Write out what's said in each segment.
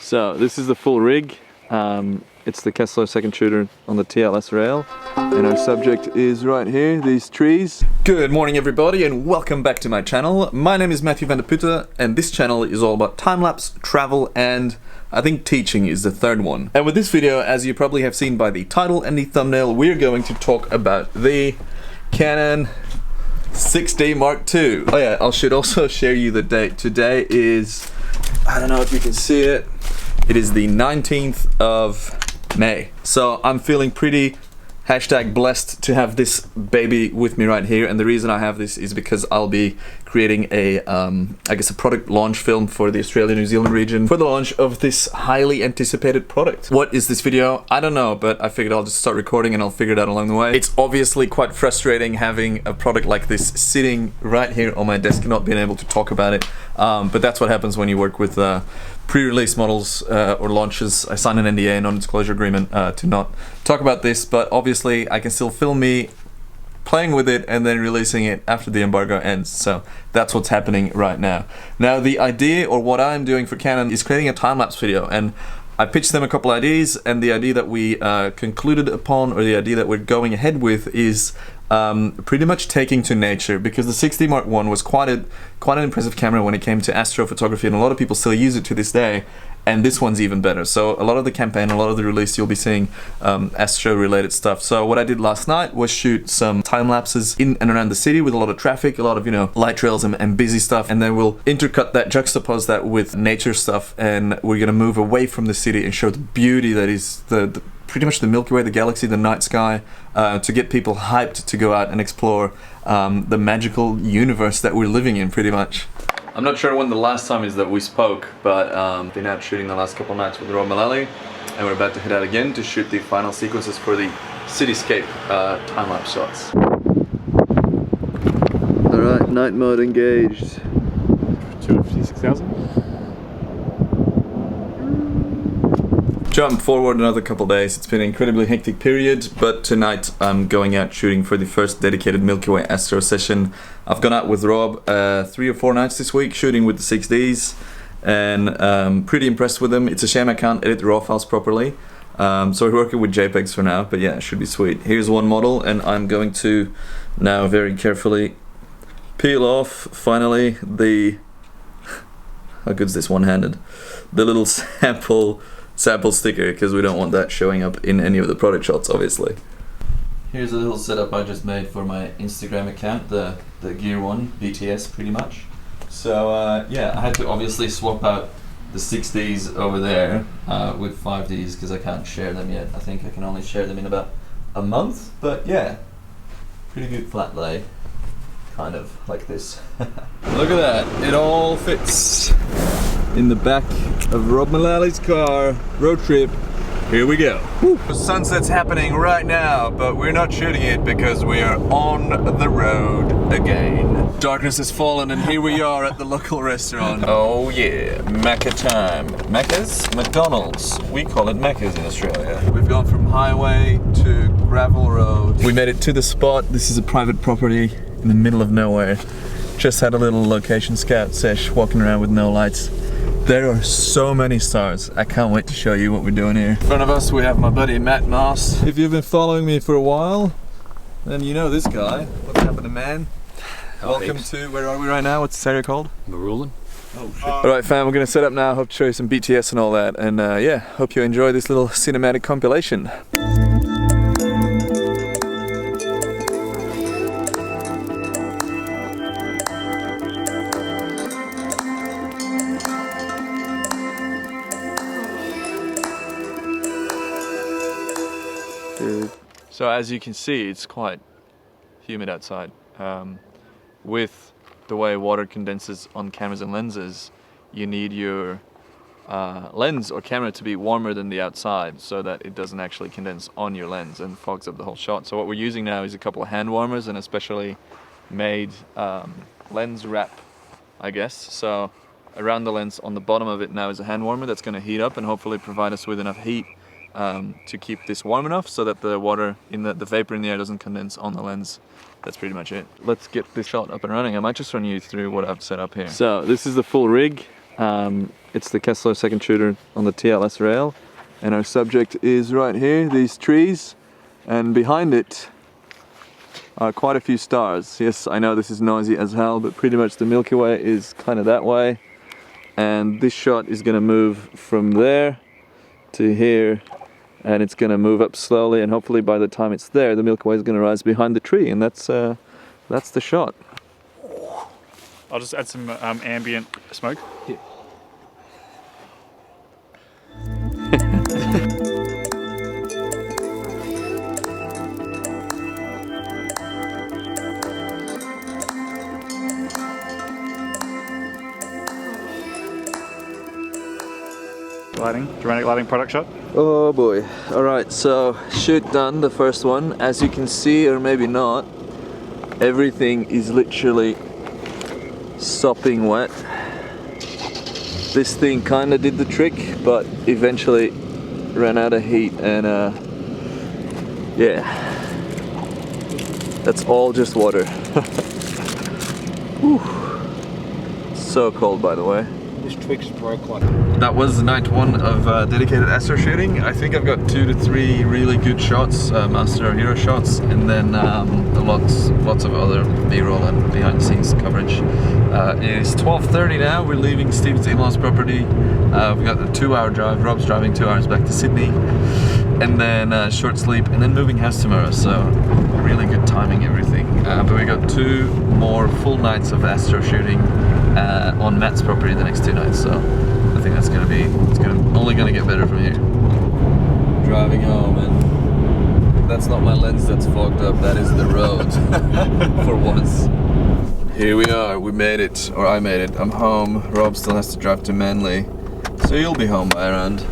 So this is the full rig. It's the Kessler second shooter on the TLS rail, and our subject is right here, these trees. Good morning everybody and welcome back to my channel. My name is Matthew Vandeputte and this channel is all about time-lapse, travel, and I think teaching is the third one. And with this video, as you probably have seen by the title and the thumbnail, we're going to talk about the Canon 6D Mark II. Oh yeah, I should also share you the date. Today is, I don't know if you can see it, it is the 19th of May. So I'm feeling pretty #blessed to have this baby with me right here, and the reason I have this is because I'll be creating a I guess a product launch film for the Australia New Zealand region for the launch of this highly anticipated product. What is this video? I don't know, but I figured I'll just start recording and I'll figure it out along the way. It's obviously quite frustrating having a product like this sitting right here on my desk and not being able to talk about it, but that's what happens when you work with pre-release models or launches. I signed an NDA, non-disclosure agreement, to not talk about this, but obviously I can still film me playing with it and then releasing it after the embargo ends. So that's what's happening right now. Now the idea, or what I'm doing for Canon, is creating a time-lapse video, and I pitched them a couple ideas, and the idea that we concluded upon, or the idea that we're going ahead with, is pretty much taking to nature, because the 6D Mark I was quite an impressive camera when it came to astro photography, and a lot of people still use it to this day, and this one's even better. So a lot of the campaign, a lot of the release, you'll be seeing astro related stuff. So what I did last night was shoot some time lapses in and around the city with a lot of traffic, a lot of, you know, light trails and busy stuff, and then we'll intercut that, juxtapose that with nature stuff, and we're gonna move away from the city and show the beauty that is the pretty much the Milky Way, the galaxy, the night sky, to get people hyped to go out and explore the magical universe that we're living in, pretty much. I'm not sure when the last time is that we spoke, but been out shooting the last couple nights with Rob Mullally, and we're about to head out again to shoot the final sequences for the cityscape time-lapse shots. Alright, night mode engaged. 256,000. Jump forward another couple days. It's been an incredibly hectic period, but tonight I'm going out shooting for the first dedicated Milky Way Astro session. I've gone out with Rob 3 or 4 nights this week shooting with the 6Ds, and pretty impressed with them. It's a shame I can't edit the RAW files properly, so we're working with JPEGs for now, but yeah, it should be sweet. Here's one model, and I'm going to now very carefully peel off, finally, the... how good's this one-handed? The little sample sticker, because we don't want that showing up in any of the product shots, obviously. Here's a little setup I just made for my Instagram account, the Gear One BTS, pretty much. So yeah, I had to obviously swap out the 6Ds over there with 5Ds because I can't share them yet. I think I can only share them in about a month, but yeah, pretty good flat lay, kind of like this. Look at that, it all fits in the back of Rob Mullally's car. Road trip, here we go. Woo. The sunset's happening right now, but we're not shooting it because we are on the road again. Darkness has fallen and here we are at the local restaurant. Oh yeah, Macca time. Macca's? McDonald's. We call it Macca's in Australia. We've gone from highway to gravel road. We made it to the spot. This is a private property in the middle of nowhere. Just had a little location scout sesh, walking around with no lights. There are so many stars. I can't wait to show you what we're doing here. In front of us we have my buddy Matt Moss. If you've been following me for a while, then you know this guy. What's happening, man? Welcome to, where are we right now? What's this area called? Marulin. Oh shit. Alright fam, we're gonna set up now. Hope to show you some BTS and all that. And yeah, hope you enjoy this little cinematic compilation. So as you can see, it's quite humid outside. With the way water condenses on cameras and lenses, you need your lens or camera to be warmer than the outside so that it doesn't actually condense on your lens and fogs up the whole shot. So what we're using now is a couple of hand warmers and a specially made lens wrap, I guess. So around the lens on the bottom of it now is a hand warmer that's going to heat up and hopefully provide us with enough heat to keep this warm enough so that the water in the vapor in the air doesn't condense on the lens. That's pretty much it. Let's get this shot up and running. I might just run you through what I've set up here. So this is the full rig. It's the Kessler second shooter on the TLS rail, and our subject is right here, these trees, and behind it are quite a few stars. Yes, I know this is noisy as hell, but pretty much the Milky Way is kind of that way, and this shot is going to move from there to here, and it's going to move up slowly, and hopefully by the time it's there, the Milky Way is going to rise behind the tree, and that's the shot. I'll just add some ambient smoke. Yeah. Lighting, dramatic lighting product shot. Oh boy. Alright, so shoot done, the first one. As you can see, or maybe not, everything is literally sopping wet. This thing kinda did the trick, but eventually ran out of heat, and yeah, that's all just water. Whew. So cold, by the way. This twig's broke like. That was night one of dedicated astro shooting. I think I've got 2 to 3 really good shots, master hero shots, and then lots of other B-roll and behind the scenes coverage. It is 12:30 now. We're leaving Steven's in-laws property. We've got a 2-hour drive. Rob's driving 2 hours back to Sydney, and then short sleep, and then moving house tomorrow. So really good timing, everything. But we got 2 more full nights of astro shooting on Matt's property the next 2 nights. So I think that's only gonna get better from here. Driving home, and that's not my lens that's fogged up, that is the road. For once. Here we are, we made it, or I made it. I'm home. Rob still has to drive to Manly, so you'll be home by around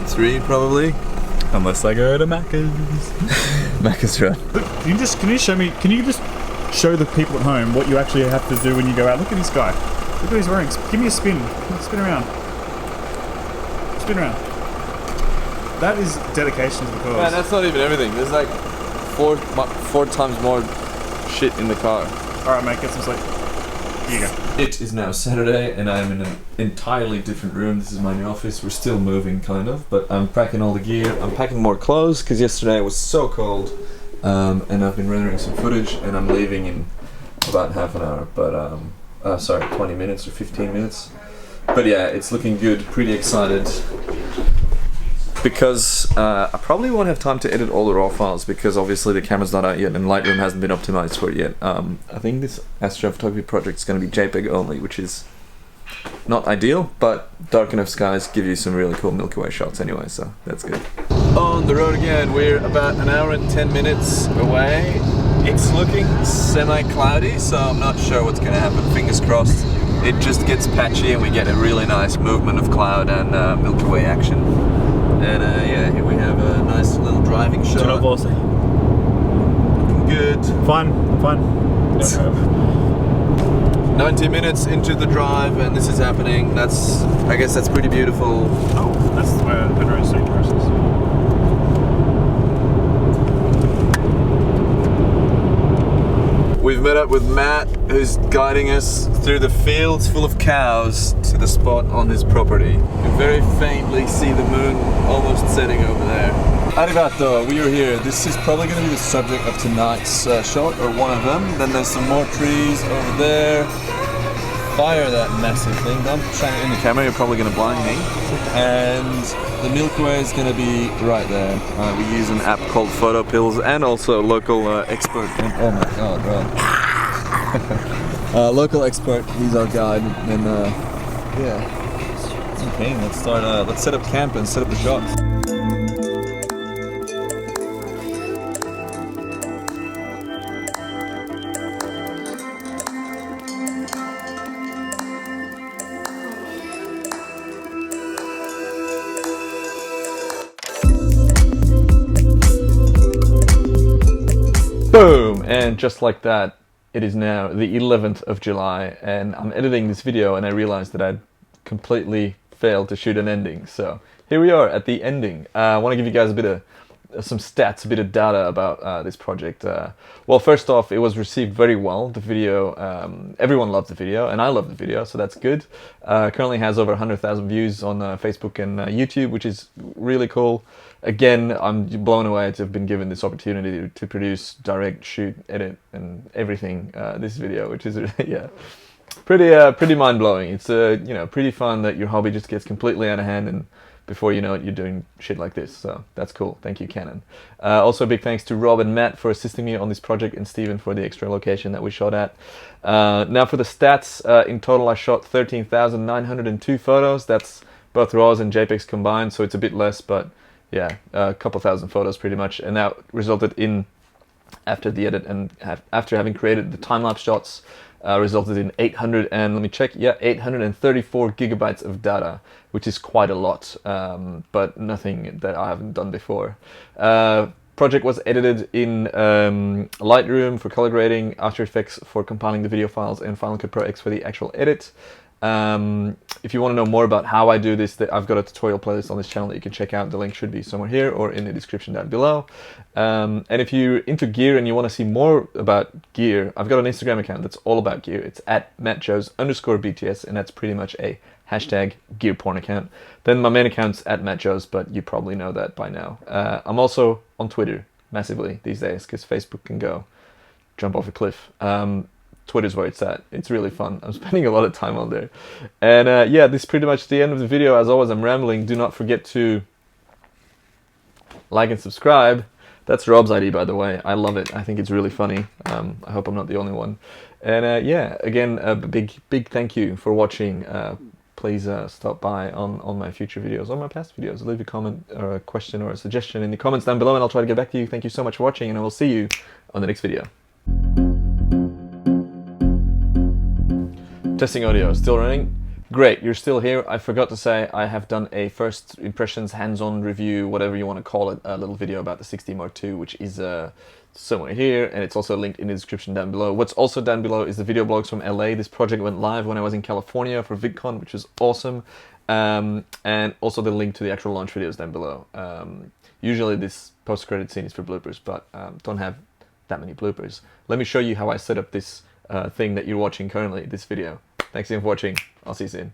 3 probably. Unless I go to Macca's. Macca's right. Look, can you just show the people at home what you actually have to do when you go out? Look at this guy. Look at his wearing. Give me a spin. Spin around. Spin around. That is dedication to the cause. Man, that's not even everything. There's like 4 times more shit in the car. Alright mate, get some sleep. Here you go. It is now Saturday, and I'm in an entirely different room. This is my new office. We're still moving, kind of, but I'm packing all the gear. I'm packing more clothes, because yesterday it was so cold, and I've been rendering some footage, and I'm leaving in about half an hour, but, sorry, 20 minutes or 15 minutes. But yeah, it's looking good, pretty excited. Because I probably won't have time to edit all the raw files, because obviously the camera's not out yet and Lightroom hasn't been optimized for it yet. I think this astrophotography project is going to be JPEG only, which is not ideal, but dark enough skies give you some really cool Milky Way shots anyway, so that's good. On the road again, we're about an hour and 10 minutes away. It's looking semi-cloudy, so I'm not sure what's going to happen. Fingers crossed it just gets patchy and we get a really nice movement of cloud and Milky Way action. And yeah, here we have a nice little driving shot. Looking good. Fine. 90 minutes into the drive, and this is happening. I guess that's pretty beautiful. Oh, that's where the drone seat process. We've met up with Matt, who's guiding us through the fields full of cows to the spot on his property. You can very faintly see the moon almost setting over there. Arigato, we are here. This is probably going to be the subject of tonight's shot, or one of them. Then there's some more trees over there. Fire that massive thing. Don't shine it in the camera, you're probably going to blind me. And the Milky Way is going to be right there. We use an app called Photo Pills, and also local expert. Oh my god, right. Local expert, he's our guide, and yeah. Okay, let's start. Let's set up camp and set up the shots. Boom! And just like that, it is now the 11th of July, and I'm editing this video and I realized that I'd completely failed to shoot an ending. So here we are at the ending. I want to give you guys a bit of some stats, a bit of data about this project. Well, first off, it was received very well. The video, everyone loved the video, and I love the video, so that's good. Currently has over 100,000 views on Facebook and YouTube, which is really cool. Again, I'm blown away to have been given this opportunity to produce, direct, shoot, edit, and everything this video, which is yeah, pretty mind-blowing. It's pretty fun that your hobby just gets completely out of hand, and before you know it, you're doing shit like this. So that's cool. Thank you, Canon. Also, a big thanks to Rob and Matt for assisting me on this project, and Stephen for the extra location that we shot at. Now for the stats, in total I shot 13,902 photos. That's both RAWs and JPEGs combined, so it's a bit less, but yeah, a couple thousand photos pretty much. And that resulted in, after the edit and after having created the time-lapse shots, resulted in 834 gigabytes of data, which is quite a lot, but nothing that I haven't done before. Project was edited in Lightroom for color grading, After Effects for compiling the video files, and Final Cut Pro X for the actual edit. If you want to know more about how I do this, I've got a tutorial playlist on this channel that you can check out. The link should be somewhere here or in the description down below. And if you're into gear and you want to see more about gear, I've got an Instagram account that's all about gear. It's at matjoez_BTS, and that's pretty much a hashtag gear porn account. Then my main account's at matjoez, but you probably know that by now. I'm also on Twitter massively these days because Facebook can go jump off a cliff. Twitter's where it's at. It's really fun. I'm spending a lot of time on there. And yeah, this is pretty much the end of the video. As always, I'm rambling. Do not forget to like and subscribe. That's Rob's ID, by the way. I love it. I think it's really funny. I hope I'm not the only one. And yeah, again, a big thank you for watching. Please stop by on my future videos, on my past videos. Leave a comment or a question or a suggestion in the comments down below, and I'll try to get back to you. Thank you so much for watching, and I will see you on the next video. Testing audio, still running? Great, you're still here. I forgot to say I have done a first impressions hands-on review, whatever you want to call it, a little video about the 6D Mark II, which is somewhere here, and it's also linked in the description down below. What's also down below is the video blogs from LA. This project went live when I was in California for VidCon, which was awesome. And also the link to the actual launch videos down below. Usually this post-credit scene is for bloopers, but don't have that many bloopers. Let me show you how I set up this thing that you're watching currently, this video. Thanks again for watching. I'll see you soon.